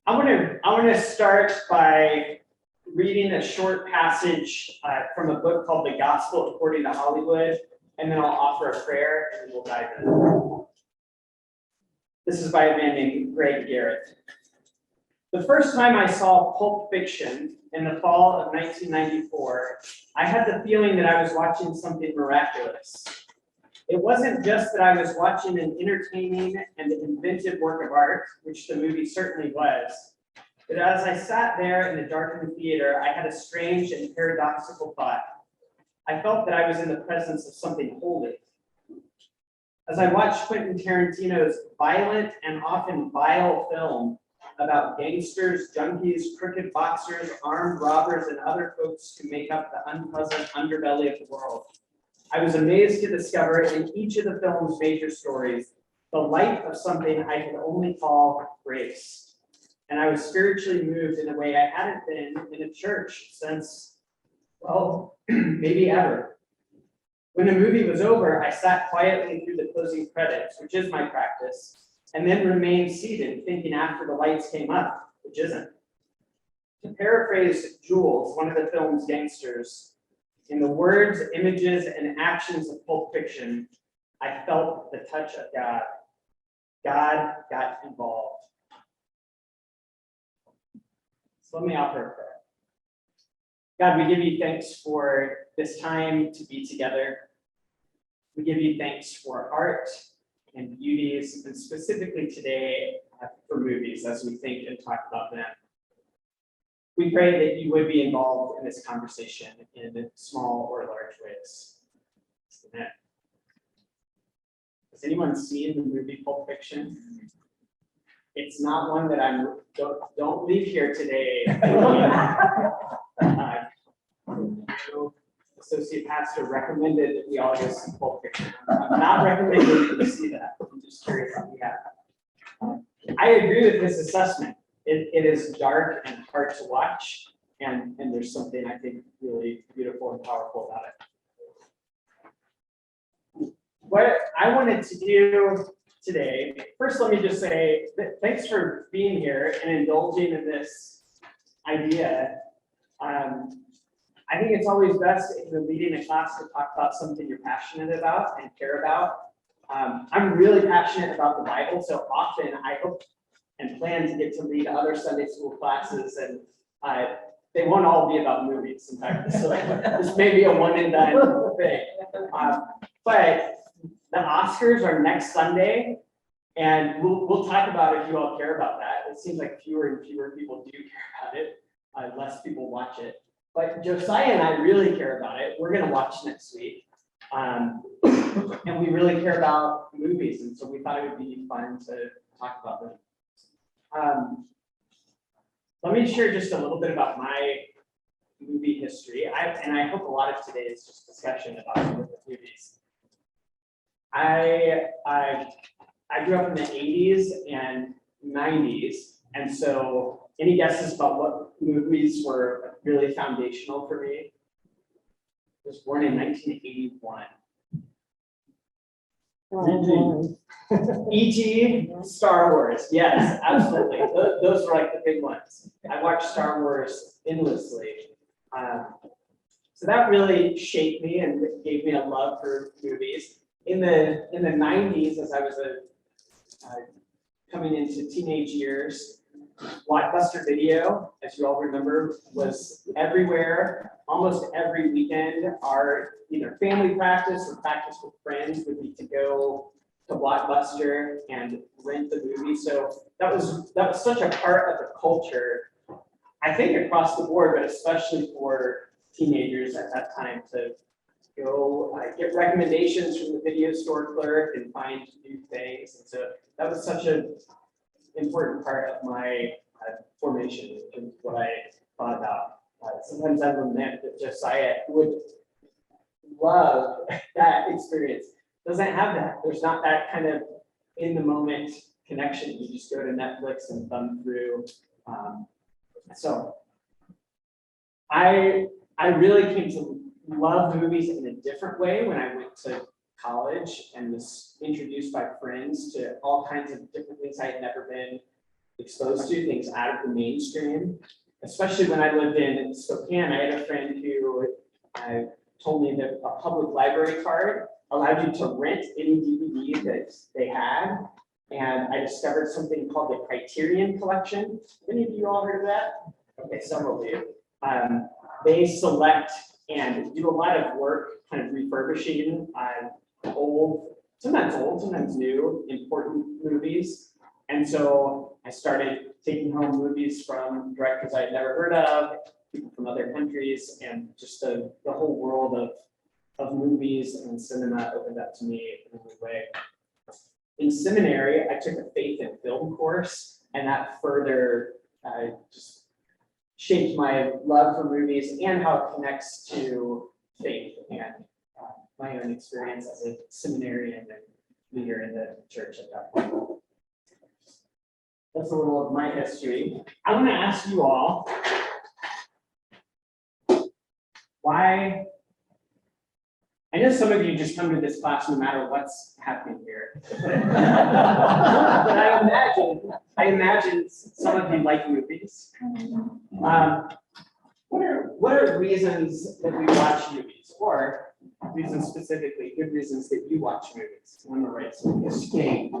I want to start by reading a short passage from a book called The Gospel According to Hollywood, and then I'll offer a prayer, and then we'll dive in. This is by a man named Greg Garrett. The first time I saw Pulp Fiction in the fall of 1994, I had the feeling that I was watching something miraculous. It wasn't just that I was watching an entertaining and inventive work of art, which the movie certainly was, but as I sat there in the darkened theater, I had a strange and paradoxical thought. I felt that I was in the presence of something holy. As I watched Quentin Tarantino's violent and often vile film about gangsters, junkies, crooked boxers, armed robbers, and other folks who make up the unpleasant underbelly of the world, I was amazed to discover in each of the film's major stories the light of something I could only call grace. And I was spiritually moved in a way I hadn't been in a church since, well, maybe ever. When the movie was over, I sat quietly through the closing credits, which is my practice, and then remained seated, thinking after the lights came up, which isn't. To paraphrase Jules, one of the film's gangsters, in the words, images, and actions of Pulp Fiction, I felt the touch of God. God got involved. So let me offer a prayer. God, we give you thanks for this time to be together. We give you thanks for art and beauties, and specifically today for movies as we think and talk about them. We pray that you would be involved in this conversation in small or large ways. Amen. Has anyone seen the movie Pulp Fiction? It's not one that don't leave here today. Associate pastor recommended that we all go see Pulp Fiction. I'm not recommending that you see that. I'm just curious if you have. I agree with this assessment. It is dark and hard to watch, and there's something I think really beautiful and powerful about it. What I wanted to do today, first let me just say that thanks for being here and indulging in this idea. I think it's always best if you're leading a class to talk about something you're passionate about and care about. I'm really passionate about the Bible, so often I hope and plan to get to lead other Sunday school classes, and they won't all be about movies. In fact, this may be a one and done thing. But the Oscars are next Sunday, and we'll talk about if you all care about that. It seems like fewer and fewer people do care about it. Less people watch it. But Josiah and I really care about it. We're going to watch next week. And we really care about movies, and so we thought it would be fun to talk about them. Let me share just a little bit about my movie history. And I hope a lot of today is just discussion about different movies. I grew up in the 80s and 90s, and so any guesses about what movies were really foundational for me? I was born in 1981. E.T., Star Wars, yes, absolutely. Those were like the big ones. I watched Star Wars endlessly. So that really shaped me and gave me a love for movies. In the 90s, as I was coming into teenage years, Blockbuster Video, as you all remember, was everywhere. Almost every weekend, our either family practice or practice with friends would be to go to Blockbuster and rent the movie. So that was such a part of the culture, I think across the board, but especially for teenagers at that time, to go get recommendations from the video store clerk and find new things. And so that was such an important part of my formation and what I thought about. Sometimes I lament that Josiah would love that experience. Doesn't have that. There's not that kind of in the moment connection. You just go to Netflix and thumb through. So I really came to love movies in a different way when I went to college and was introduced by friends to all kinds of different things I had never been exposed to, things out of the mainstream. Especially when I lived in Spokane, I had a friend who told me that a public library card allowed you to rent any DVD that they had. And I discovered something called the Criterion Collection. Any of you all heard of that? Okay, some of you. They select and do a lot of work kind of refurbishing sometimes new, important movies. And so I started taking home movies from directors I'd never heard of, people from other countries, and just the whole world of movies and cinema opened up to me in a new way. In seminary, I took a faith and film course, and that further just shaped my love for movies and how it connects to faith and my own experience as a seminarian and leader in the church at that point. That's a little of my history. I want to ask you all why. I know some of you just come to this class no matter what's happening here. But I imagine some of you like movies. What are reasons that we watch movies, or reasons specifically, good reasons that you watch movies? On the right side. Escape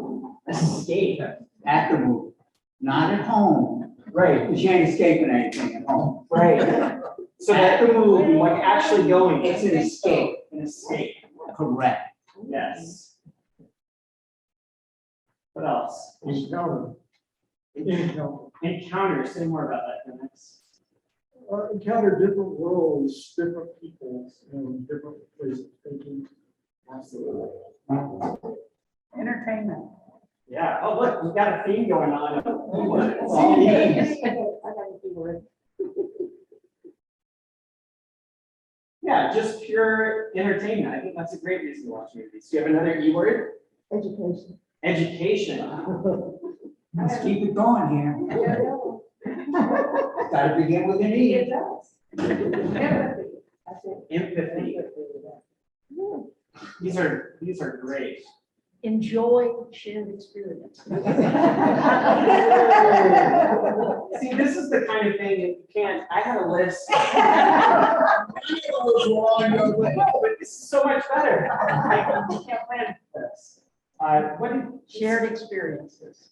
Escape. at the movie, not at home. Right. Because you ain't escaping anything at home. Right. So at the movie, like actually going. It's an escape. An escape. Correct. Yes. What else? Encounter. Encounters. Say more about that, Dennis. Encounter different worlds, different people, and different ways of thinking. Absolutely. Entertainment. Yeah. Oh, look, we've got a theme going on. Yeah, just pure entertainment. I think that's a great reason to watch movies. Do you have another E word? Education. Education. Let's keep it going here. Gotta begin with an E. It does. Empathy. I said Empathy. These are great. enjoy shared experience. See, this is the kind of thing that you can't, I had a list. But this is so much better. You can't plan for this. What did Shared experiences.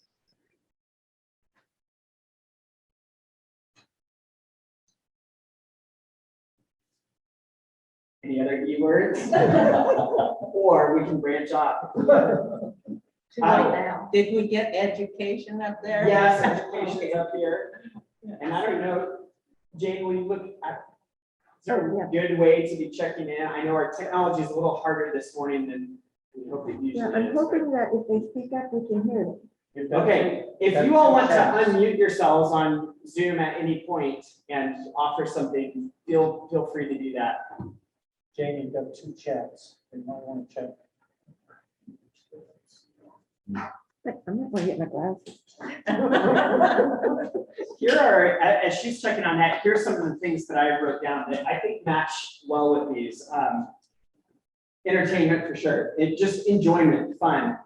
Any other E words? Or we can branch off. Too late now. Did we get education up there? Yes, education is up here. And I don't know, Jane, will you look at, is there a good way to be checking in? I know our technology is a little harder this morning than we hope it usually Yeah, is. I'm hoping that if they speak up, we can hear them. Okay, if you all want to unmute yourselves on Zoom at any point and offer something, feel free to do that. Jane, you've got 2 chats. You might want to check. But I'm not going to get my glasses. Here are, as she's checking on that, here's some of the things that I wrote down that I think match well with these. Entertainment for sure. It just enjoyment, fun.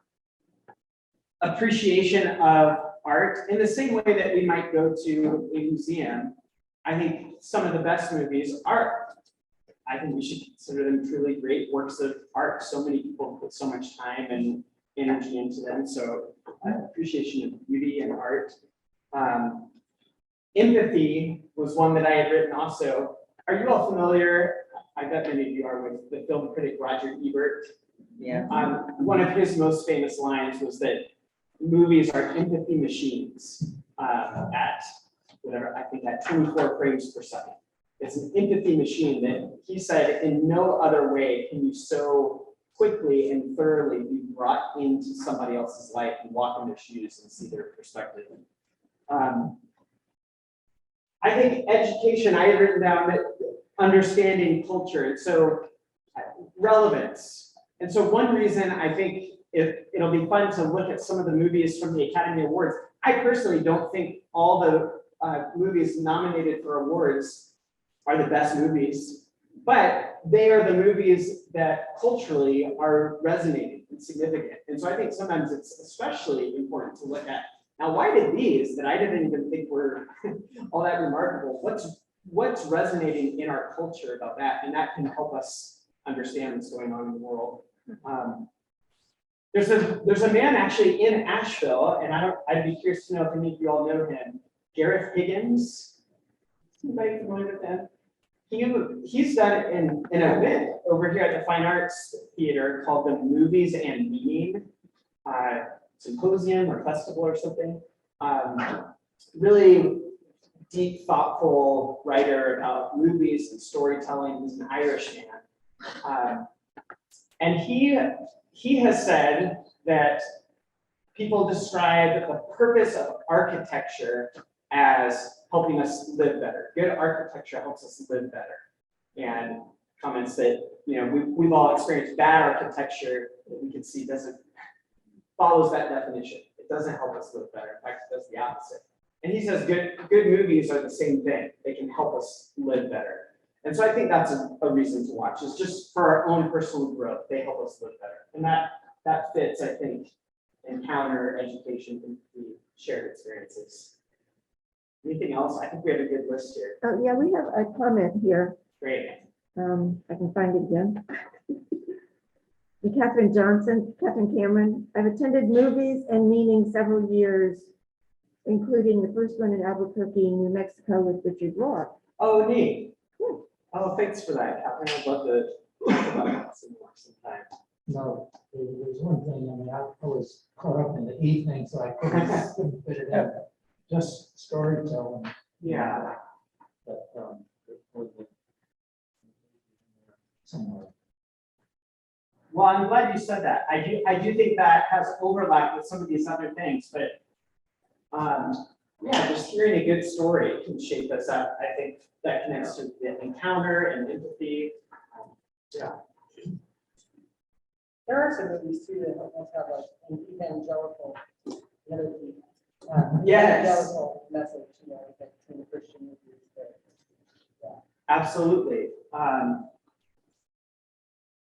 Appreciation of art in the same way that we might go to a museum. I think some of the best movies are. I think we should consider them truly great works of art. So many people put so much time and energy into them. So appreciation of beauty and art. Empathy was one that I had written also. Are you all familiar? I bet many of you are with the film critic Roger Ebert. Yeah. One of his most famous lines was that movies are empathy machines at whatever, I think at 24 frames per second. It's an empathy machine that he said in no other way can you so quickly and thoroughly be brought into somebody else's life and walk in their shoes and see their perspective. I think education, I had written down that understanding culture, and so relevance. And so one reason I think it'll be fun to look at some of the movies from the Academy Awards. I personally don't think all the movies nominated for awards are the best movies, but they are the movies that culturally are resonating and significant. And so I think sometimes it's especially important to look at Now, why did these that I didn't even think were all that remarkable? What's resonating in our culture about that? And that can help us understand what's going on in the world. There's a man actually in Asheville, and I'd be curious to know if any of you all know him, Gareth Higgins. Anybody familiar with him? He's done an event over here at the Fine Arts Theater called the Movies and Meaning Symposium or Festival or something. Really deep, thoughtful writer about movies and storytelling. He's an Irish man. And he has said that people describe the purpose of architecture as helping us live better. Good architecture helps us live better. And comments that, we've all experienced bad architecture that we can see follows that definition. It doesn't help us live better. In fact, it does the opposite. And he says good movies are the same thing. They can help us live better. And so I think that's a reason to watch. It's just for our own personal growth. They help us live better. And that fits, I think, encounter, education, and the shared experiences. Anything else? I think we have a good list here. Oh, yeah, we have a comment here. Great. I can find it again. And Catherine Cameron, I've attended movies and meetings several years, including the first one in Albuquerque, New Mexico with Richard Rohr. Oh, neat. Oh, thanks for that, Catherine. I'd love to talk about that some more sometime. No, there's one thing, I was caught up in the evening, so I couldn't fit it in. Just storytelling. Yeah. But, somewhere. Well, I'm glad you said that. I do think that has overlap with some of these other things, but yeah, just hearing a good story can shape us up. I think that connects to the encounter and empathy. Yeah. There are some movies too that almost have like an evangelical, Yes. evangelical message, like in the Christian movies. But, Absolutely.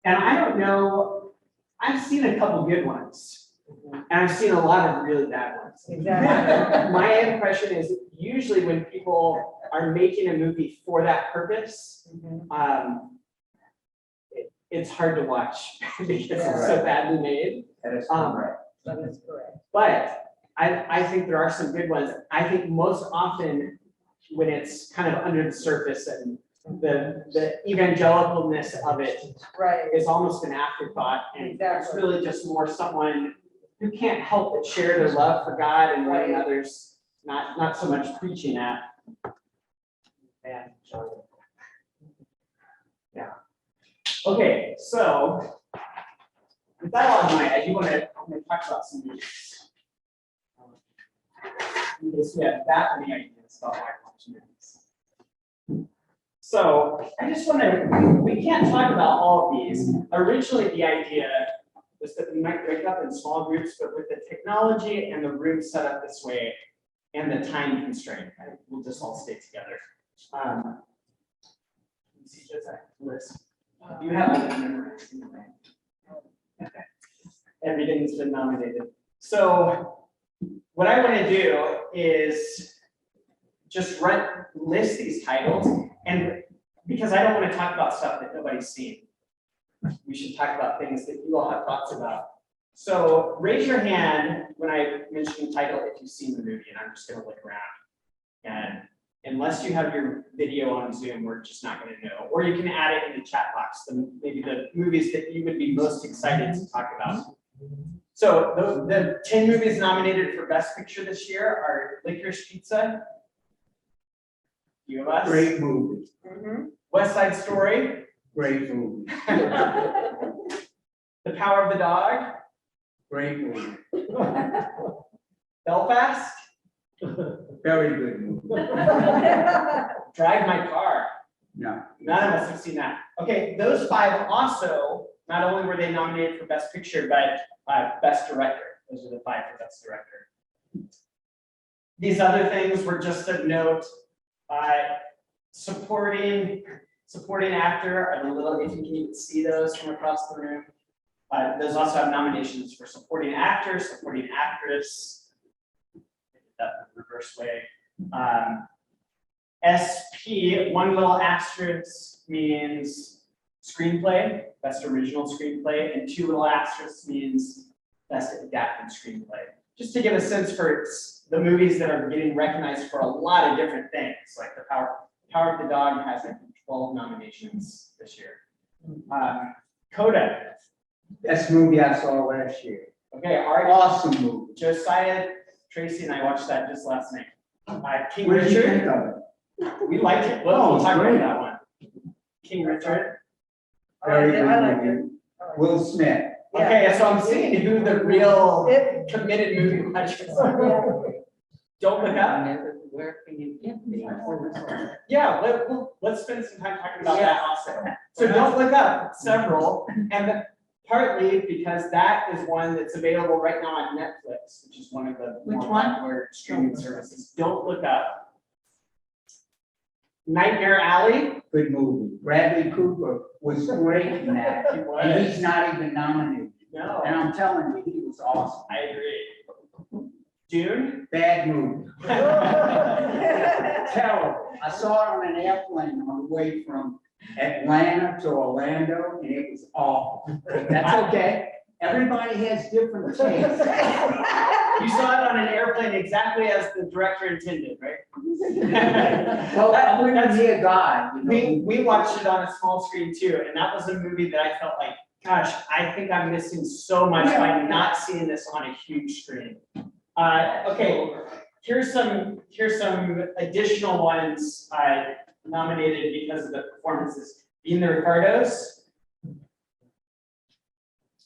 And I don't know, I've seen a couple good ones, and I've seen a lot of really bad ones. Exactly. My impression is usually when people are making a movie for that purpose, it's hard to watch because it's so badly made. That is That is correct. But I think there are some good ones. I think most often when it's kind of under the surface and the evangelicalness of it Right. is almost an afterthought, and it's Exactly. really just more someone who can't help but share their love for God and one Right. another's, not so much preaching at. Yeah. Okay, so with that all in mind, I do want to talk about some movies. In case we have that many ideas about why we're watching movies. So I just want to, we can't talk about all of these. Originally, the idea was that we might break up in small groups, but with the technology and the room set up this way and the time constraint, we'll just all stay together. See just that list. You have it memorized. Okay. Everything's been nominated. So what I want to do is just list these titles, and because I don't want to talk about stuff that nobody's seen, we should talk about things that you all have thoughts about. So raise your hand when I mention the title if you've seen the movie, and I'm just going to look around. And unless you have your video on Zoom, we're just not going to know. Or you can add it in the chat box, maybe the movies that you would be most excited to talk about. So the 10 movies nominated for Best Picture this year are Licorice Pizza, few of us. Great movie, West Side Story, great movie, The Power of the Dog, great movie, Belfast, very good movie. Drive My Car. Yeah. None of us have seen that. Okay, those 5 also, not only were they nominated for Best Picture, but Best Director. Those are the 5 for Best Director. These other things were just of note. Supporting actor are the little, if you can even see those from across the room. Those also have nominations for supporting actor, supporting actress, that the reverse way. SP, one little asterisk means screenplay, best original screenplay, and two little asterisks means best adapted screenplay. Just to give a sense for the movies that are getting recognized for a lot of different things, like the Power of the Dog has, I think, 12 nominations this year. Coda. Best movie I saw last year. Okay, Art. Awesome movie. Josiah, Tracy, and I watched that just last night. King What did you Richard. think of it? We liked it. We'll Oh, talk about great. that one. King Richard. Very Yeah, I good like movie. Will Smith. Yeah. Okay, so I'm seeing who the real It- committed movie watchers are. Don't look up. Where can you get these? Yeah, let's spend some time talking about that also. So Don't Look Up, several, and partly because that is one that's available right now on Netflix, which is one of the Which more one? popular streaming services. Don't Look Up. Nightmare Alley. Good movie. Bradley Cooper was great in that. He And was. he's not even nominated. No, And I'm telling you, he was awesome. I agree. Dune. Bad movie. Terrible. I saw it on an airplane on the way from Atlanta to Orlando, and it was awful. That's okay. Everybody has different tastes. You saw it on an airplane exactly as the director intended, right? Well, I'm gonna be a guy, you know. We watched it on a small screen too, and that was a movie that I felt like, gosh, I think I'm missing so much by not seeing this on a huge screen. Okay, here's some additional ones nominated because of the performances. Being the Ricardos,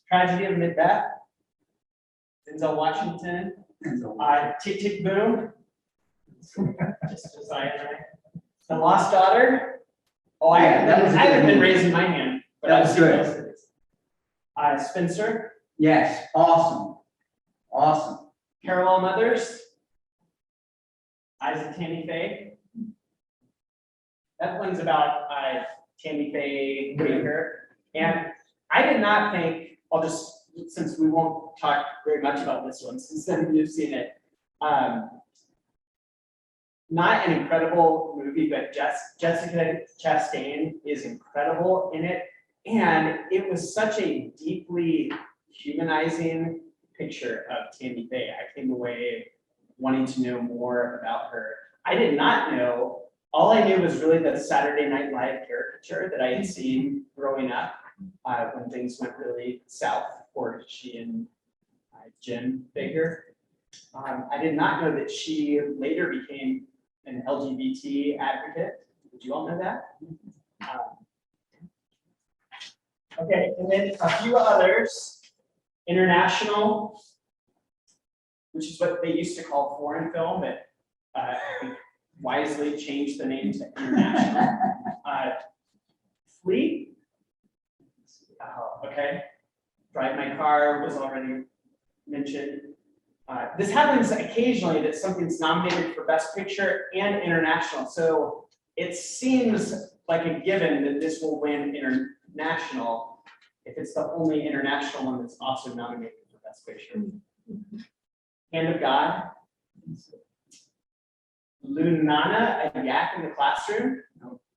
Tragedy of Macbeth, Denzel Washington, Tick Tick Boom, just Josiah and I. The Lost Daughter. Oh, I Yeah, that was a good haven't been movie. raising my hand, but That I've was seen good. most of it. Spencer, Yes, awesome. Awesome. Parallel Mothers, Eyes of Tammy Faye. That one's about Tammy Faye Baker. And I did not think, since we won't talk very much about this one, since then you've seen it. Not an incredible movie, but Jessica Chastain is incredible in it. And it was such a deeply humanizing picture of Tammy Faye. I came away wanting to know more about her. I did not know, all I knew was really the Saturday Night Live caricature that I had seen growing up when things went really south for she and Jim Baker. I did not know that she later became an LGBT advocate. Did you all know that? Okay, and then a few others. International, which is what they used to call foreign film, but I think wisely changed the name to international. Fleet. Oh, okay. Drive My Car was already mentioned. This happens occasionally that something's nominated for Best Picture and International. So it seems like a given that this will win International if it's the only international one that's also nominated for Best Picture. Hand of God. Lunana, a yak in the classroom.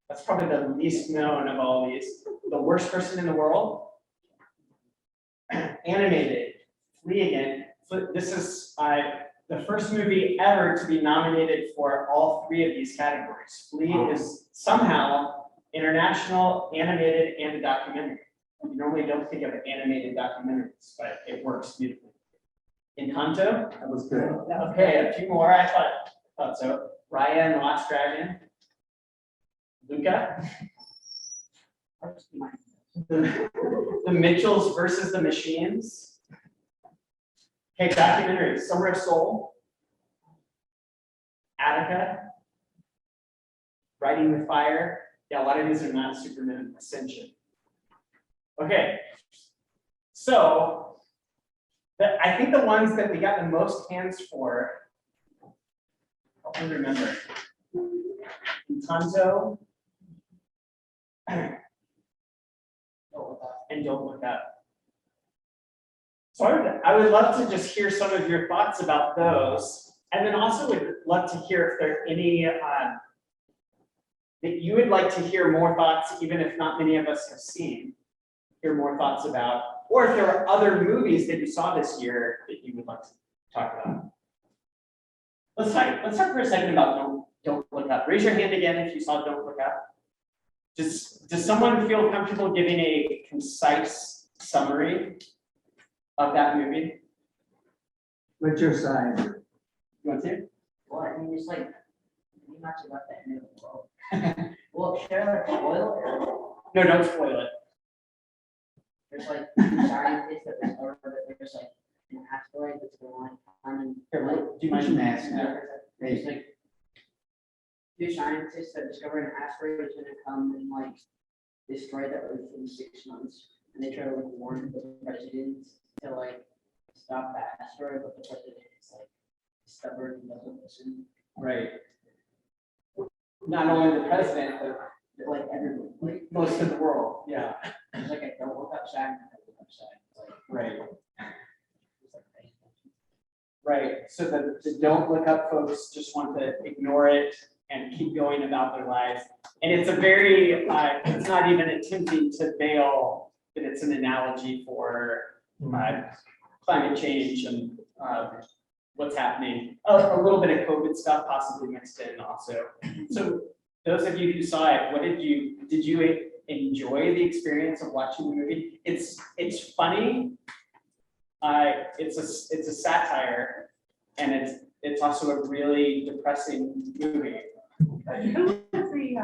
That's probably the least known of all these. The Worst Person in the World. Animated, Flee again. This is the first movie ever to be nominated for all three of these categories. Flee is somehow international, animated, and a documentary. You normally don't think of animated documentaries, but it works beautifully. Encanto. That was good. Okay, a few more. I thought so. Raya and the Last Dragon. Luca. The Mitchells versus the Machines. Okay, documentaries. Summer of Soul. Attica. Riding the Fire. Yeah, a lot of these are not Superman Ascension. Okay, so I think the ones that we got the most hands for, help me remember. Encanto. And Don't Look Up. So I would love to just hear some of your thoughts about those. And then also would love to hear if there are any, that you would like to hear more thoughts, even if not many of us have seen, hear more thoughts about, or if there are other movies that you saw this year that you would like to talk about. Let's talk for a second about Don't Look Up. Raise your hand again if you saw Don't Look Up. Does someone feel comfortable giving a concise summary of that movie? What's your side? You want to? Well, I mean, it's like, pretty much about that new world. Well, should I like spoil it? No, don't spoil it. There's like two scientists that discover that there's like an asteroid that's going on Here, like, do you mind asking that? there's like two scientists that discover an asteroid is gonna come and like destroy the Earth in 6 months. And they try to like warn the president to like stop the asteroid, but the president is like stubborn and doesn't listen. Right. Not only the president, but Like everyone, like most of the world, yeah. it's like I don't look upside, I look upside. It's like, Right. it's like, paying attention. Right, so the Don't Look Up folks just want to ignore it and keep going about their lives. And it's a very, it's not even attempting to veil that it's an analogy for climate change and what's happening. A little bit of COVID stuff possibly mixed in also. So those of you who saw it, did you enjoy the experience of watching the movie? It's funny. It's a satire, and it's also a really depressing movie. Who was the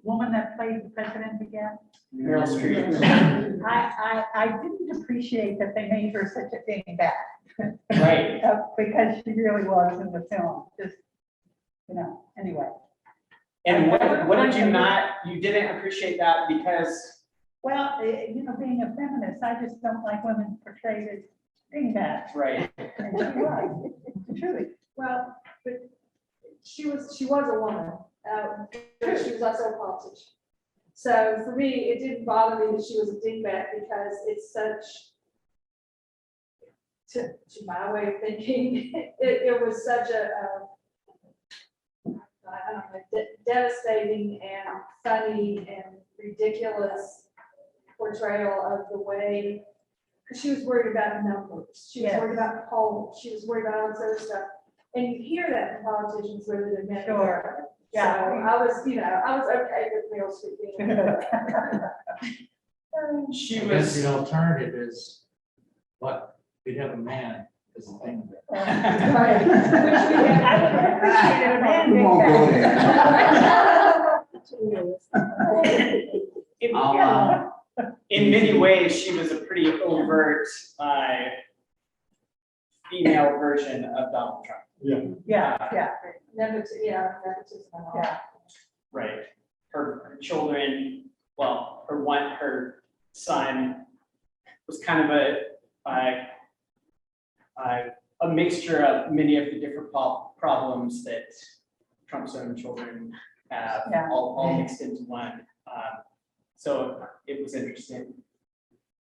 woman that played the president again? Meryl Streep. I didn't appreciate that they made her such a dingbat. Right. Because she really was in the film, just, anyway. And what did you didn't appreciate that because, Well, being a feminist, I just don't like women portrayed as dingbats. right, And she was, truly. Well, but she was a woman, but she was also a politician. So for me, it didn't bother me that she was a dingbat because it's such, to my way of thinking, it was such a, I don't know, devastating and funny and ridiculous portrayal of the way, because she was worried about numbers, she was Yes. worried about polls, she was worried about all this other stuff. And you hear that from politicians rather than men. Sure. So I was okay with Meryl Streep being. she I guess was, the alternative is, what, we'd have a man as a thing. Right. I would have appreciated a man We won't go dingbat. in many ways, she was a pretty overt, female version of Donald Trump. Yeah. Nepotism. Yeah. Right. Her children, well, her son was kind of a mixture of many of the different problems that Trump's own children have, Yeah. all mixed into one. So it was interesting.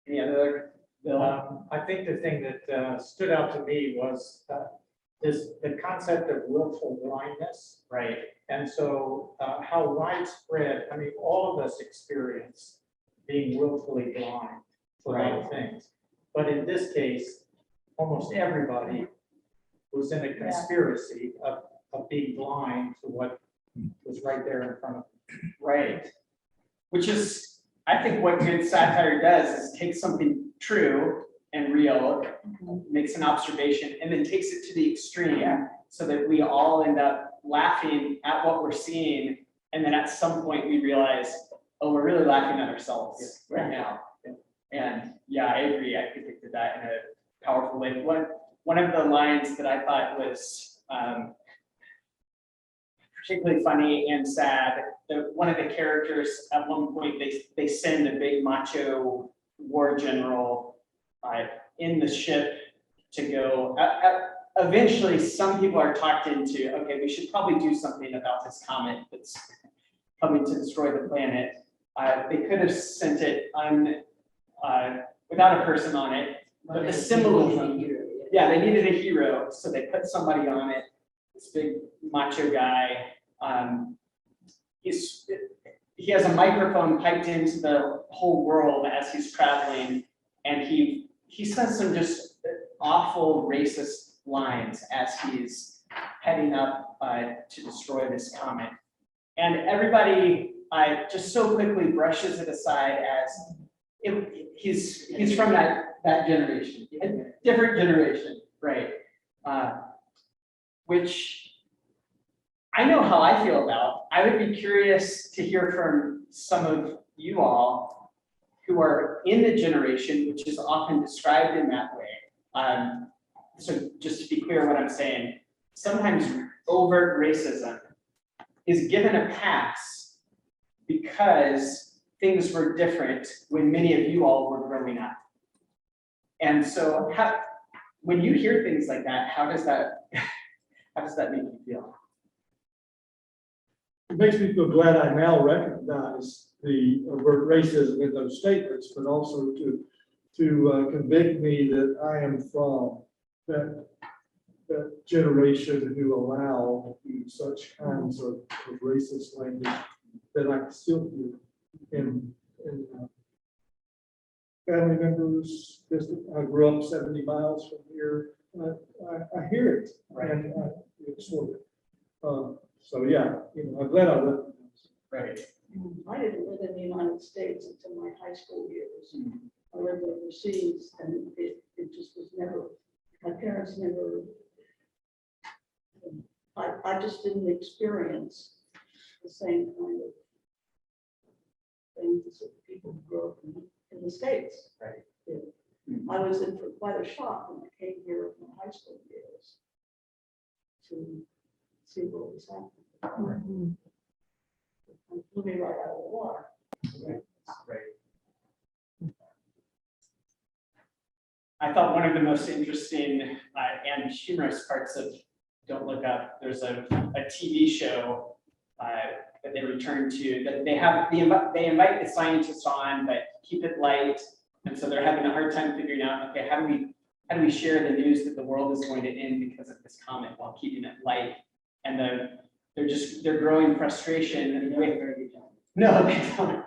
Any other, Bill? I think the thing that stood out to me was is the concept of willful blindness. Right. And so how widespread, I mean, all of us experience being willfully blind to a lot of things. But in this case, almost everybody was in a conspiracy of being blind to what was right there in front of them. Right. Which is, I think what good satire does is take something true and real, makes an observation, and then takes it to the extreme so that we all end up laughing at what we're seeing. And then at some point we realize, oh, we're really laughing at ourselves right now. And yeah, I agree. I think it did that in a powerful way. One of the lines that I thought was particularly funny and sad, one of the characters at one point, they send a big macho war general in the ship to go. Eventually, some people are talked into, okay, we should probably do something about this comet that's coming to destroy the planet. They could have sent it without a person on it, but the symbolism, yeah, they needed a hero, so they put somebody on it. this big macho guy. He has a microphone piped into the whole world as he's traveling, and he says some just awful racist lines as he's heading up to destroy this comet. And everybody just so quickly brushes it aside as he's from that generation, a different generation, right? Which I know how I feel about. I would be curious to hear from some of you all who are in the generation, which is often described in that way. So just to be clear what I'm saying, sometimes overt racism is given a pass because things were different when many of you all were growing up. And so when you hear things like that, how does that make you feel? It makes me feel glad I now recognize the overt racism in those statements, but also to convict me that I am from that generation who allow such kinds of racist language that I can still hear in family members. I grew up 70 miles from here. I hear it, Right. and it's sort of. So yeah, I'm glad I recognize it. Right. I didn't live in the United States until my high school years. I lived overseas, and it just was never, my parents never, I just didn't experience the same kind of things that people who grew up in the States. Right. I was in for quite a shock when I came here from high school years to see what was happening. It blew me right out of the water. Right. I thought one of the most interesting and humorous parts of Don't Look Up, there's a TV show that they return to, that they invite the scientists on, but keep it light. And so they're having a hard time figuring out, okay, how do we share the news that the world is going to end because of this comet while keeping it light? And they're growing frustration. No, they don't.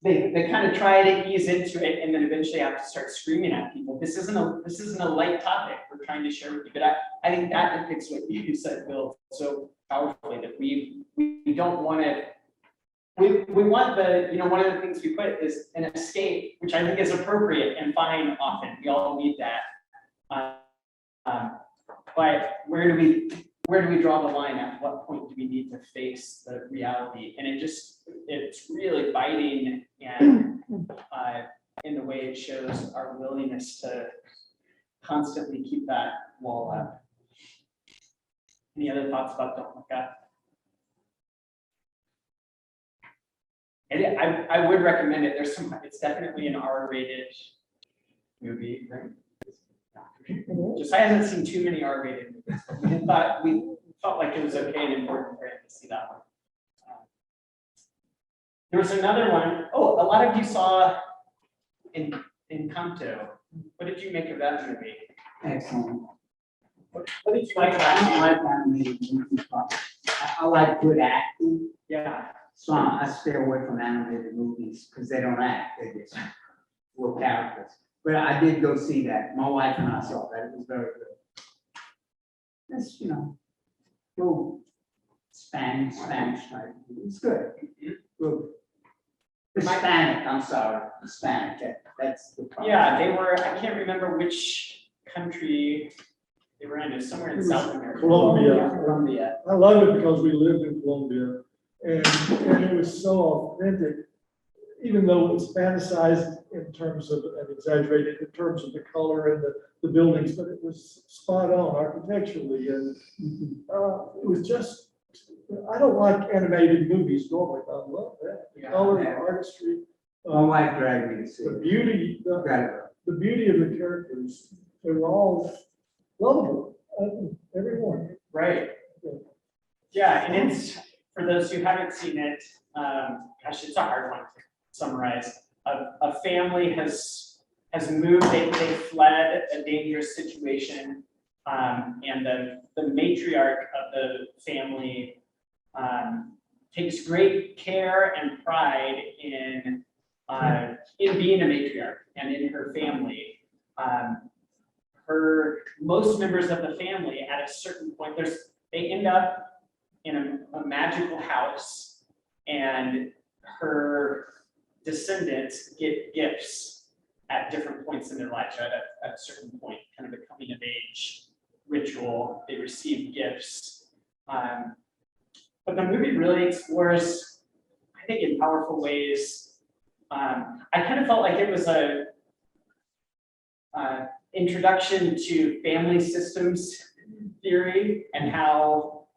They kind of try to ease into it, and then eventually have to start screaming at people. This isn't a light topic we're trying to share with you. But I think that depicts what you said, Bill, so powerfully, that we don't want to. We want one of the things we put is an escape, which I think is appropriate and fine often. We all need that. But where do we draw the line? At what point do we need to face the reality? And it's really biting, and in the way it shows our willingness to constantly keep that wall up. Any other thoughts about Don't Look Up? And I would recommend it. It's definitely an R-rated movie, right? Just I haven't seen too many R-rated movies, but we felt like it was okay and important for him to see that one. There was another one. Oh, a lot of you saw Encanto. What did you make of that movie? Excellent. What did you like I about don't it? like animated movies, but I like good acting, Yeah. so I stay away from animated movies because they don't act, they just real characters. But I did go see that. My wife and I saw that. It was very good. It's, go Spanish type. It's good. Good. Hispanic, I'm sorry, Hispanic, that's the problem. Yeah, they were, I can't remember which country they were in. It was somewhere in South America. Colombia. I love it because we lived in Colombia, and it was so authentic, even though it's fantasized in terms of, and exaggerated in terms of the color and the buildings, but it was spot on architecturally, and it was just, I don't like animated movies normally, but I love that. The color, the artistry. My wife dragged me to see The it. beauty, the beauty of the characters, they were all lovable, everyone. Right. Yeah, and it's, for those who haven't seen it, gosh, it's a hard one to summarize. A family has moved, they fled a dangerous situation, And the matriarch of the family takes great care and pride in being a matriarch and in her family. Most members of the family at a certain point, they end up in a magical house, and her descendants get gifts at different points in their lives, right? At a certain point, kind of a coming of age ritual, they receive gifts. But the movie really explores, I think, in powerful ways. I kind of felt like it was a introduction to family systems theory and how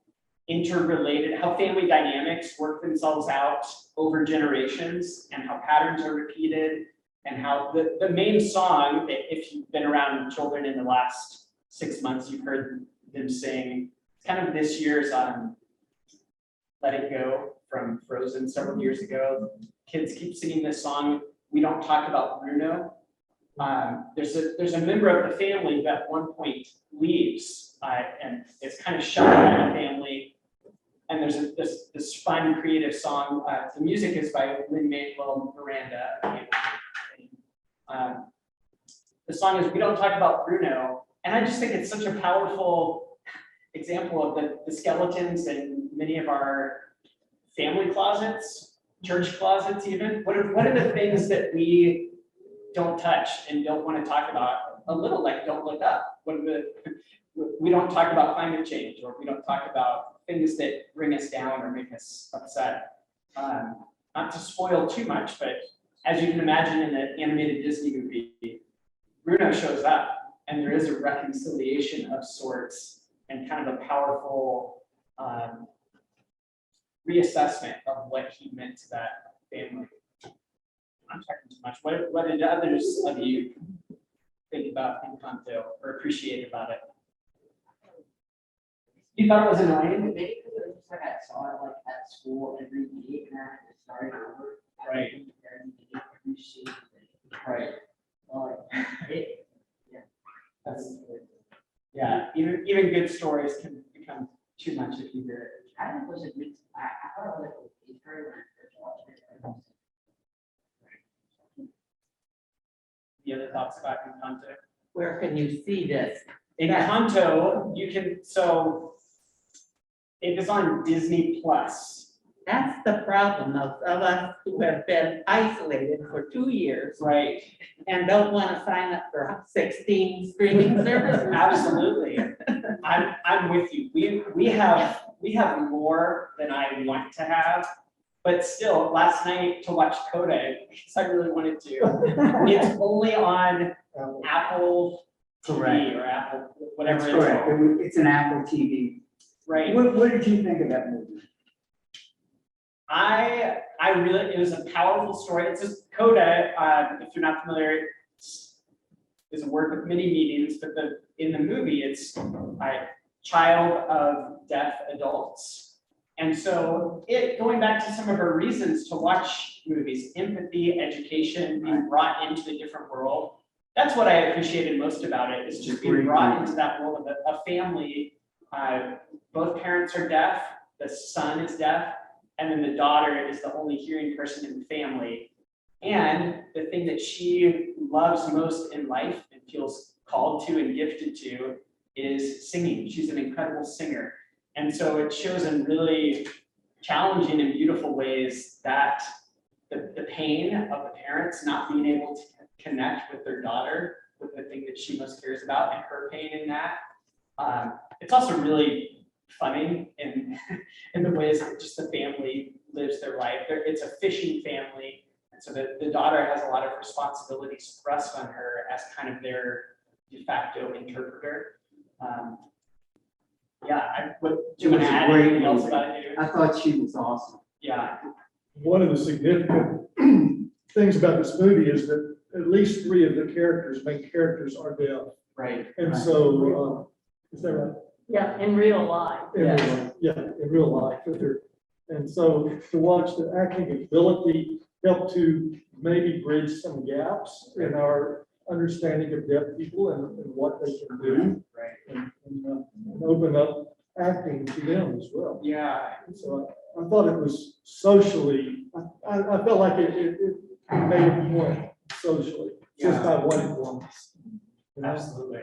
interrelated, how family dynamics work themselves out over generations and how patterns are repeated, and how the main song, if you've been around children in the last 6 months, you've heard them sing, kind of this year's Let It Go from Frozen several years ago. Kids keep singing this song, We Don't Talk About Bruno. There's a member of the family that at one point leaves and is kind of shunned by the family. And there's this fun, creative song. The music is by Lin-Manuel Miranda. The song is We Don't Talk About Bruno. And I just think it's such a powerful example of the skeletons in many of our family closets, church closets even. What are the things that we don't touch and don't want to talk about? A little like don't look up. We don't talk about climate change, or we don't talk about things that bring us down or make us upset. Not to spoil too much, but as you can imagine in the animated Disney movie, Bruno shows up and there is a reconciliation of sorts and kind of a powerful reassessment of what he meant to that family. I'm talking too much. What did others of you think about Encanto or appreciate about it? You thought it was annoying? Maybe because it was just like I saw it like at school every day and I had to start over. Right. Every day, every single day. Right. Well, it, Yeah, even good stories can become too much if you hear it. I think it was a good, I thought it was like a very when I first watched it. The other thoughts about Encanto? Where can you see this? Encanto, you can, so it is on Disney Plus, That's the problem of us who have been isolated for 2 years right? and don't want to sign up for 16 streaming services. Absolutely. I'm with you. We have more than I want to have, but still, last night to watch Coda, because I really wanted to. It's only on Apple TV or Apple, whatever That's it's correct. called. It's an Apple TV. Right. What did you think of that movie? I really, it was a powerful story. It's just Coda, if you're not familiar, is a word with many meanings, but in the movie, it's a child of deaf adults. And so going back to some of her reasons to watch movies, empathy, education, being brought into the different world, that's what I appreciated most about it, is just being brought into that world of a family. Both parents are deaf, the son is deaf, and then the daughter is the only hearing person in the family. And the thing that she loves most in life and feels called to and gifted to is singing. She's an incredible singer. And so it shows in really challenging and beautiful ways that the pain of the parents not being able to connect with their daughter with the thing that she most cares about, and her pain in that. It's also really funny in the ways that just the family lives their life. It's a fishing family, and so the daughter has a lot of responsibilities thrust on her as kind of their de facto interpreter. Do you want to add anything else about it, David? I thought she was awesome. Yeah, One of the significant things about this movie is that at least 3 of the main characters are deaf. right. And so, is that right? Yeah, in real life. In real life, yeah, in real life. And so to watch the acting ability help to maybe bridge some gaps in our understanding of deaf people and what they can do. Right. And open up acting to them as well. Yeah. So I thought it was socially, I felt like it made a point socially, just by what it was. You know? Absolutely.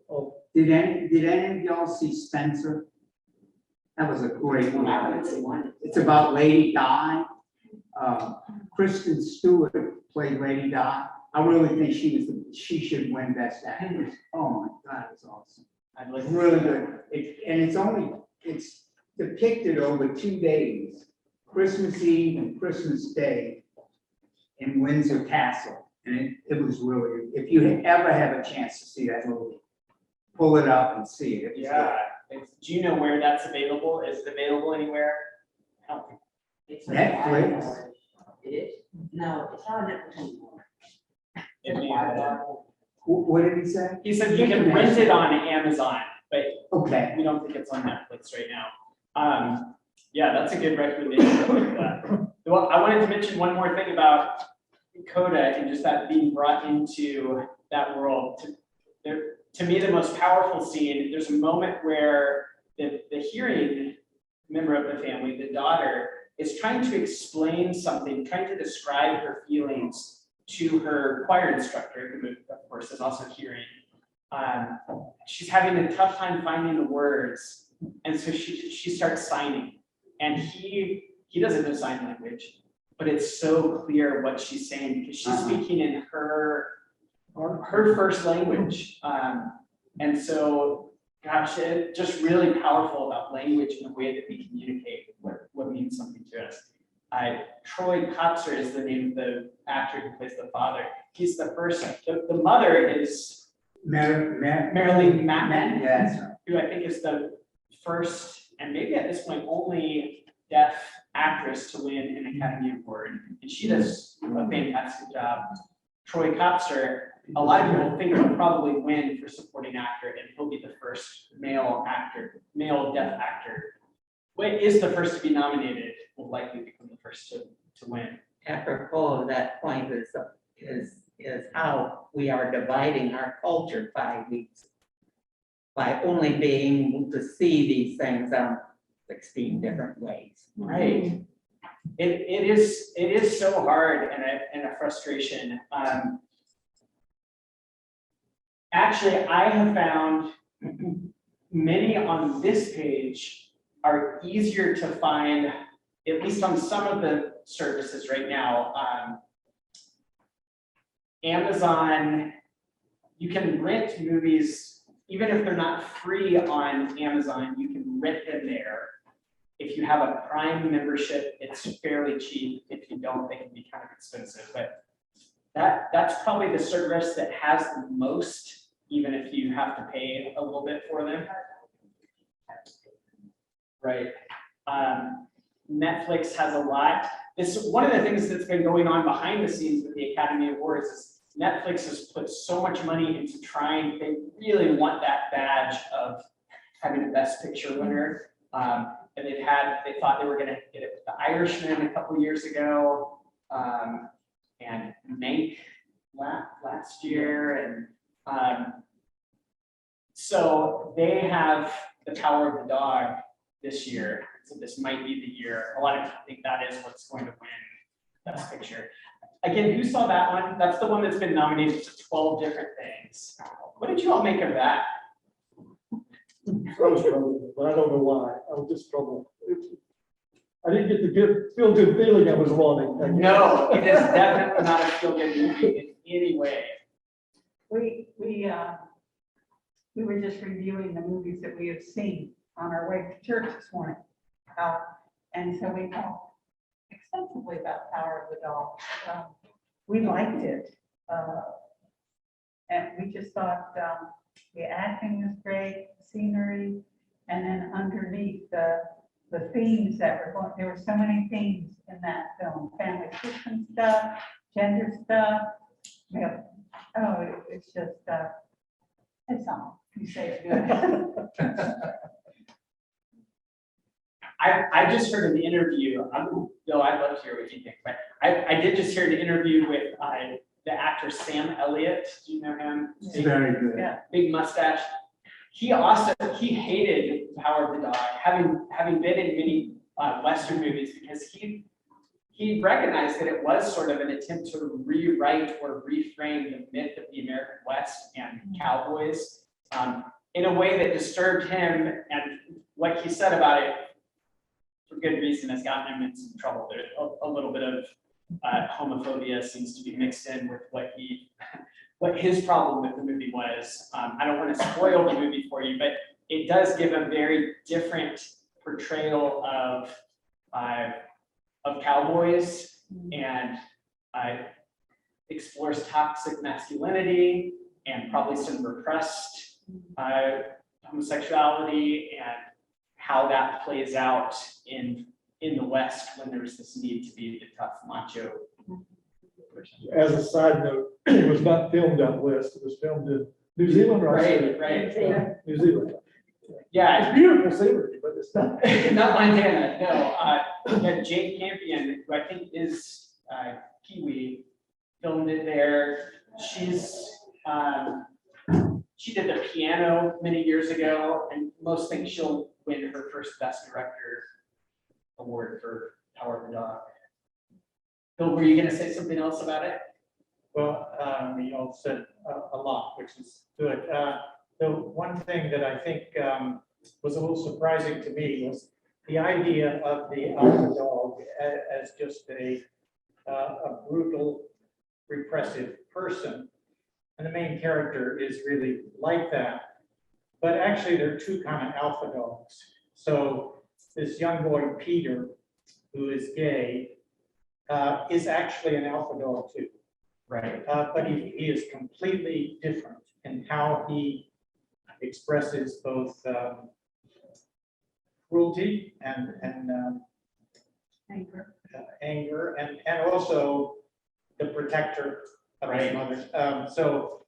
Oh, Did any of y'all see Spencer? That was a great I one. wouldn't say one. It's about Lady Di. Kristen Stewart played Lady Di. I really think she should win Best Actress. Oh my God, it's awesome. I'd like It's to really see that. good. It's depicted over 2 days, Christmas Eve and Christmas Day in Windsor Castle. And it was really, if you ever have a chance to see that movie, pull it up and see it. It was good. Yeah. Do you know where that's available? Is it available anywhere? I don't think. It's Netflix. It is? No, it's not on Netflix anymore. It'd be- What did he say? He said you can rent it on Amazon, but Okay. we don't think it's on Netflix right now. Yeah, that's a good recommendation. Well, I wanted to mention one more thing about Coda and just that being brought into that world. To me, the most powerful scene, there's a moment where the hearing member of the family, the daughter, is trying to explain something, trying to describe her feelings to her choir instructor, who of course is also hearing. She's having a tough time finding the words, and so she starts signing, and he doesn't know sign language, but it's so clear what she's saying because she's speaking in her first language, and so gosh, it's just really powerful about language and the way that we communicate what means something to us. Troy Kotzer is the name of the actor who plays the father. He's the first. The mother is Marilyn Matlin, Yeah, that's right. who I think is the first and maybe at this point only deaf actress to win an Academy Award, and she does a fantastic job. Troy Kotzer, a lot of people think he'll probably win for supporting actor, and he'll be the first male deaf actor. Is the first to be nominated, will likely become the first to win. Apropos of that point is how we are dividing our culture by weeks. By only being able to see these things 16 different ways. Right. It is so hard and a frustration. Actually, I have found many on this page are easier to find, at least on some of the services right now. Amazon, you can rent movies, even if they're not free on Amazon, you can rent them there. If you have a Prime membership, it's fairly cheap. If you don't, they can be kind of expensive. But that's probably the service that has the most, even if you have to pay a little bit for them. Right. Netflix has a lot. This one of the things that's been going on behind the scenes with the Academy Awards is Netflix has put so much money into trying. They really want that badge of having a Best Picture winner. And they thought they were going to get it with The Irishman a couple years ago, and Mank last year, and so they have The Power of the Dog this year. So this might be the year. A lot of people think that is what's going to win Best Picture. Again, who saw that one? That's the one that's been nominated to 12 different things. What did you all make of that? I was troubled, but I don't know why. I was just troubled. I didn't get the feel good feeling I was wanting. No, it is definitely not a feel-good movie in any way. We were just reviewing the movies that we have seen on our way to church this morning. And so we talked extensively about Power of the Dog. We liked it. And we just thought the acting was great, the scenery, and then underneath the themes that were going, there were so many themes in that film, family system stuff, gender stuff. Yeah. Oh, it's just, it's all, you say it good. I just heard an interview. Bill, I'd love to hear what you think, but I did just hear an interview with the actor Sam Elliott. Do you know him? It's very good. Yeah. Big mustache. He hated Power of the Dog, having been in many Western movies, because he recognized that it was sort of an attempt to rewrite or reframe the myth of the American West and cowboys in a way that disturbed him. And what he said about it, for good reason, has gotten him in some trouble. There's a little bit of homophobia seems to be mixed in with what his problem with the movie was. I don't want to spoil the movie for you, but it does give a very different portrayal of cowboys, and explores toxic masculinity and probably some repressed homosexuality, and how that plays out in the West when there's this need to be the tough macho person. As a side note, it was not filmed out west, it was filmed in New Zealand, right? Right. New Zealand. Yeah, It's beautiful scenery, but it's not. not Montana, no. Yeah, Jane Campion, who I think is Kiwi, filmed it there. She did the piano many years ago, and most think she'll win her first Best Director award for Power of the Dog. Bill, were you gonna say something else about it? Well, you all said a lot, which is good. The one thing that I think was a little surprising to me was the idea of the alpha dog as just a brutal, repressive person. And the main character is really like that. But actually, there are two kind of alpha dogs. So this young boy, Peter, who is gay, is actually an alpha dog too. Right. But he is completely different in how he expresses both cruelty and anger, and also the protector of his Right. mother. So,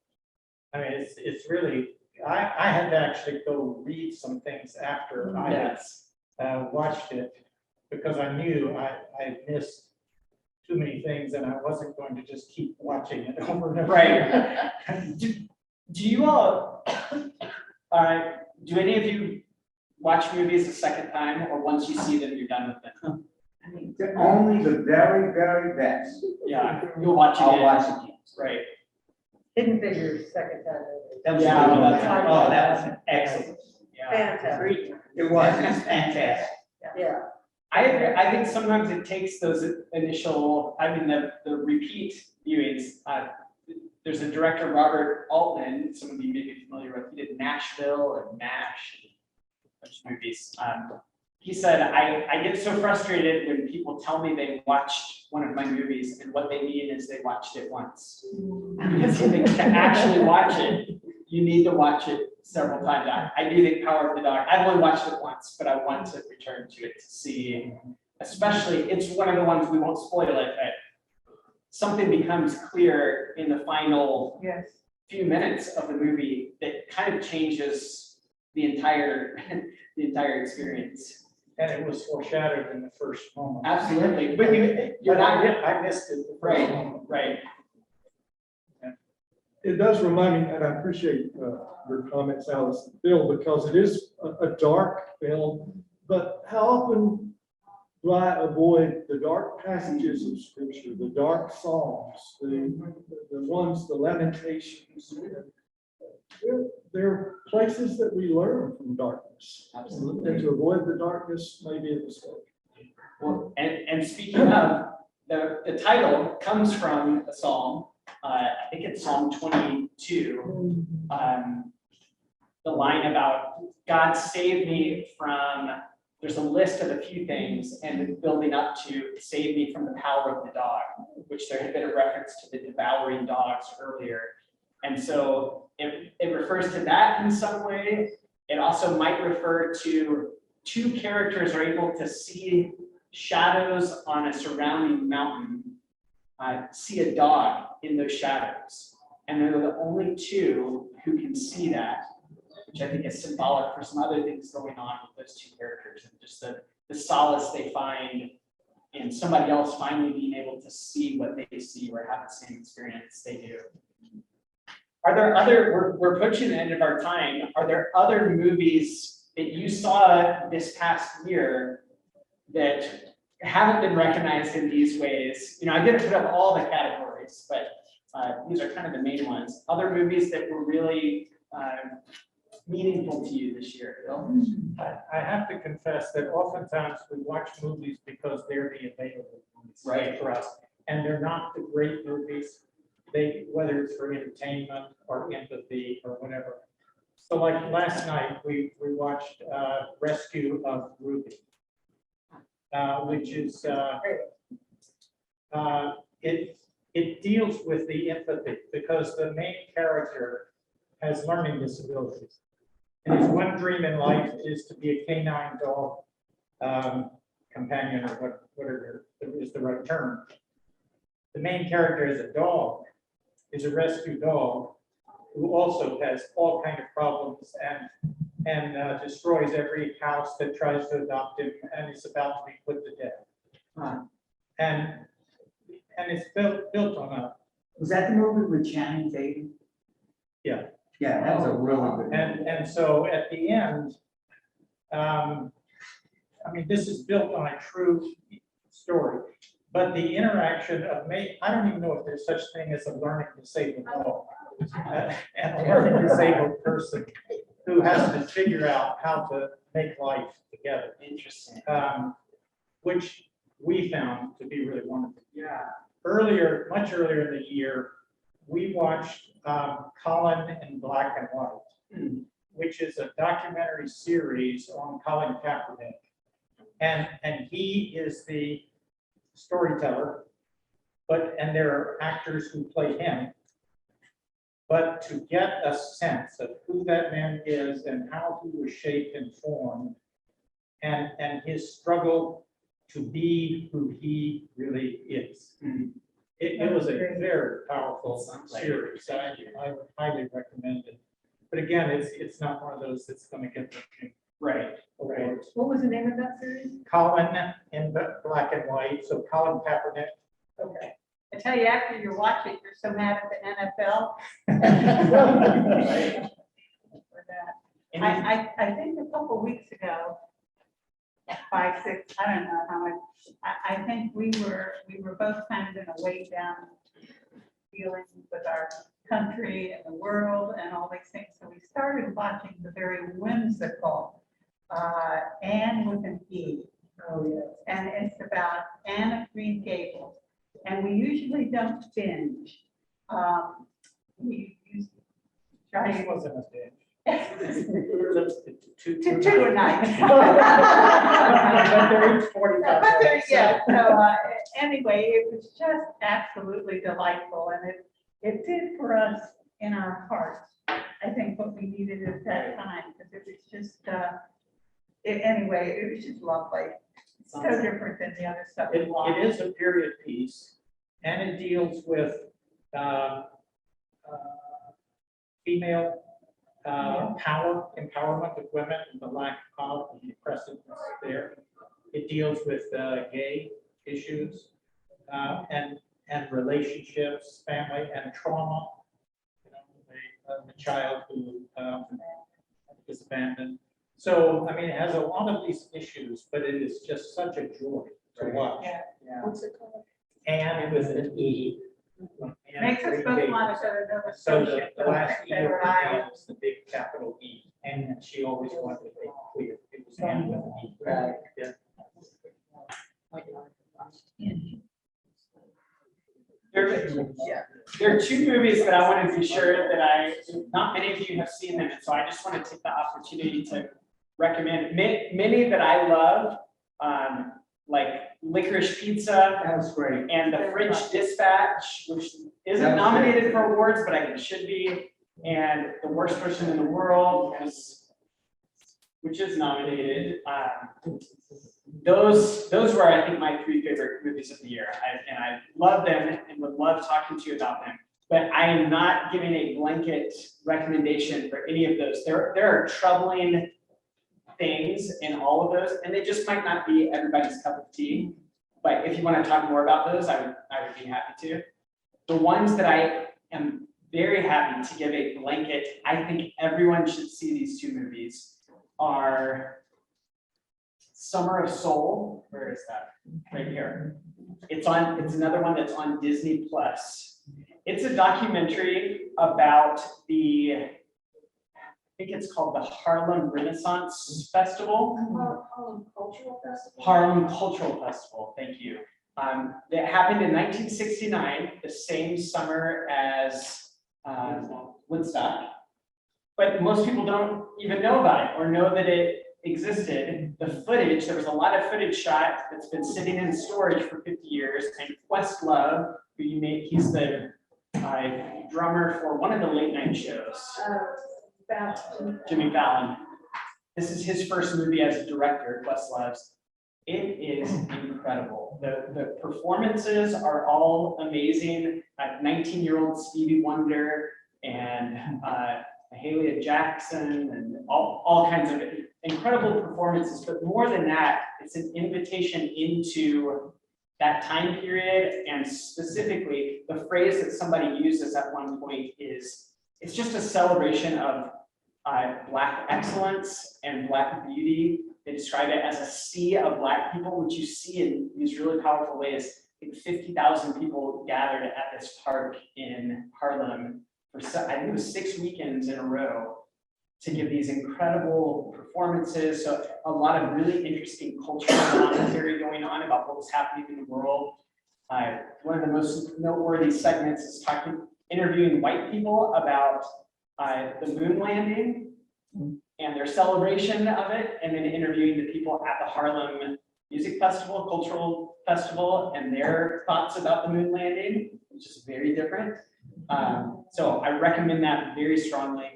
I mean, it's really, I had to actually go read some things after I had Yes. watched it, because I knew I missed too many things, and I wasn't going to just keep watching it over and over. Right. Do you all, do any of you watch movies a second time, or once you see them, you're done with them? Only the very, very best. Yeah, you'll watch it. I'll watch it. Right. Hidden Figures, second time. That was, Yeah. that was excellent. Yeah. Fantastic, It was, it's fantastic. yeah. I agree. I think sometimes it takes those initial, the repeat viewings. There's a director, Robert Altman, some of you may be familiar with. He did Nashville and MASH, a bunch of movies. He said, I get so frustrated when people tell me they watched one of my movies, and what they mean is they watched it once. Because he thinks to actually watch it, you need to watch it several times. I do think Power of the Dog, I've only watched it once, but I want to return to it to see, especially, it's one of the ones, we won't spoil it, but something becomes clear in the final Yes. few minutes of the movie that kind of changes the entire experience. And it was foreshadowed in the first moment. Absolutely, but you're But not, I missed it the first right, moment. right. It does remind me, and I appreciate your comments, Alice and Bill, because it is a dark film, but how often do I avoid the dark passages of scripture, the dark psalms, the ones, the lamentations? They're places that we learn from darkness. Absolutely. And to avoid the darkness may be a mistake. Well, and speaking of, the title comes from a psalm. I think it's Psalm 22. The line about God save me from, there's a list of a few things, and building up to save me from the power of the dog, which there had been a reference to the devouring dogs earlier. And so it refers to that in some way. It also might refer to two characters are able to see shadows on a surrounding mountain, see a dog in those shadows. And they're the only two who can see that, which I think is symbolic for some other things going on with those two characters, and just the solace they find and somebody else finally being able to see what they see or have the same experience they do. Are there other, we're approaching the end of our time. Are there other movies that you saw this past year that haven't been recognized in these ways? You know, I didn't put up all the categories, but these are kind of the main ones. Other movies that were really meaningful to you this year, Bill? I have to confess that oftentimes we watch movies because they're the available ones. Right. For us, and they're not the great movies. They, whether it's for entertainment or empathy or whatever. So like last night, we watched Rescue of Ruby, which is, it deals with the empathy because the main character has learning disabilities. And his one dream in life is to be a canine dog companion, or whatever is the right term. The main character is a dog, is a rescue dog who also has all kinds of problems and destroys every house that tries to adopt him and is about to be put to death. And it's built on a. Was that the movie with Channing Tatum? Yeah. Yeah, that was a really good. And so at the end, I mean, this is built on a true story, but the interaction of I don't even know if there's such thing as a learning disabled dog. And a learning disabled person who has to figure out how to make life together. Interesting. Which we found to be really wonderful. Yeah. Much earlier in the year, we watched Colin in Black and White, which is a documentary series on Colin Kaepernick. And he is the storyteller, and there are actors who play him. But to get a sense of who that man is and how he was shaped and formed, and his struggle to be who he really is. It was a very powerful series. I would highly recommend it. But again, it's not one of those that's going to get the Right. awards. What was the name of that series? Colin in Black and White, so Colin Kaepernick. Okay. I tell you, after you watch it, you're so mad at the NFL. For that. I think a couple weeks ago, 5, 6, I don't know how much, I think we were both kind of in a way down feeling with our country and the world and all these things. So we started watching the very whimsical Anne with an E. Oh, yes. And it's about Anne of Green Gables. And we usually don't binge. We usually try This to wasn't a binge. two a night. But they're each 45 But there, minutes. yeah, so anyway, it was just absolutely delightful, and it did for us in our hearts, I think, what we needed at that time, because it was just, anyway, it was just lovely. So different than the other stuff we watched. It is a period piece, and it deals with female empowerment of women, and the lack of the oppressiveness there. It deals with gay issues and relationships, family, and trauma. You know, the child who is abandoned. So, I mean, it has a lot of these issues, but it is just such a joy to watch. Yeah. Yeah. What's it called? And with an E. Makes us both want to go to Nova So Scotia. the last E They of were her Iowa. name is the big capital E, and she always wanted to make it clear, it was Anne with an E. Right. Yeah. There are two movies that I want to be sure that not many of you have seen them, and so I just want to take the opportunity to recommend many that I love, like Licorice Pizza That was great. and The French Dispatch, which isn't That was nominated great. for awards, but I think it should be, and The Worst Person in the World, which is nominated. Those were, I think, my 3 favorite movies of the year, and I love them and would love talking to you about them. But I am not giving a blanket recommendation for any of those. There are troubling things in all of those, and they just might not be everybody's cup of tea. But if you want to talk more about those, I would be happy to. The ones that I am very happy to give a blanket, I think everyone should see these two movies, are Summer of Soul. Where is that? Right here. It's another one that's on Disney Plus. It's a documentary about I think it's called the Harlem Renaissance Festival. Harlem Cultural Festival. Harlem Cultural Festival, thank you. That happened in 1969, the same summer as Woodstock. But most people don't even know about it or know that it existed. The footage, there was a lot of footage shot that's been sitting in storage for 50 years. And Questlove, who he's the drummer for one of the late night shows. Jimmy Fallon. This is his first movie as a director, Questlove's. It is incredible. The performances are all amazing. 19-year-old Stevie Wonder and Mahalia Jackson and all kinds of incredible performances. But more than that, it's an invitation into that time period, and specifically the phrase that somebody uses at one point is, it's just a celebration of Black excellence and Black beauty. They describe it as a sea of Black people, which you see in these really powerful ways. I think 50,000 people gathered at this park in Harlem for, I think it was 6 weekends in a row, to give these incredible performances. So a lot of really interesting cultural commentary going on about what was happening in the world. One of the most noteworthy segments is interviewing white people about the moon landing and their celebration of it, and then interviewing the people at the Harlem Music Festival, Cultural Festival, and their thoughts about the moon landing, which is very different. So I recommend that very strongly.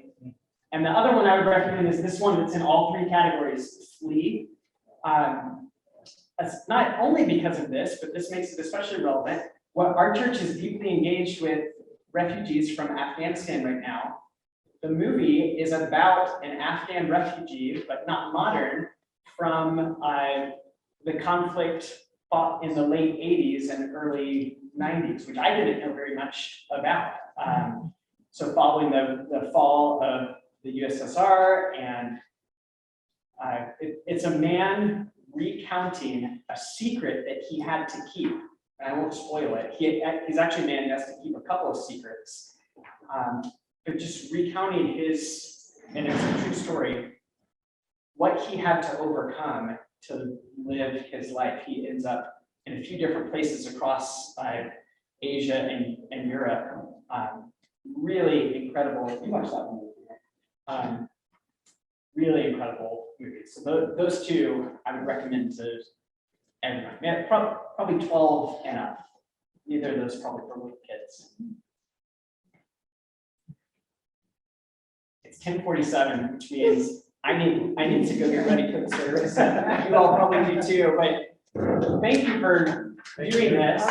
And the other one I would recommend is this one that's in all 3 categories, Flee. That's not only because of this, but this makes it especially relevant. What our church is deeply engaged with refugees from Afghanistan right now. The movie is about an Afghan refugee, but not modern, from the conflict fought in the late 80s and early 90s, which I didn't know very much about. So following the fall of the USSR, and it's a man recounting a secret that he had to keep. And I won't spoil it. He's actually a man who has to keep a couple of secrets. But just recounting and it's a true story, what he had to overcome to live his life. He ends up in a few different places across Asia and Europe. Really incredible. You watched that movie. Really incredible movies. So those 2 I would recommend to everyone. Yeah, probably 12 and up. Neither of those probably for little kids. It's 10:47, which means I need to go get ready for the service. You all probably do too, but thank you for doing this.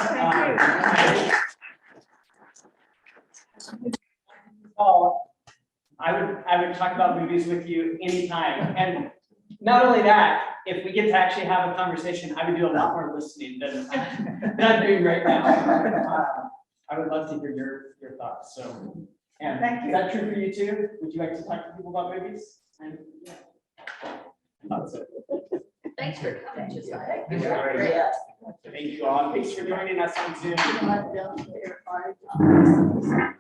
I would talk about movies with you anytime. And not only that, if we get to actually have a conversation, I would do a lot more listening than I'm doing right now. I would love to hear your thoughts. So, and Thank you. Is that true for you too? Would you like to talk to people about movies? That's it. Thanks for coming, Josiah. Yes. Thank you all. Thanks for joining us on Zoom. You know, I've been there 5 times.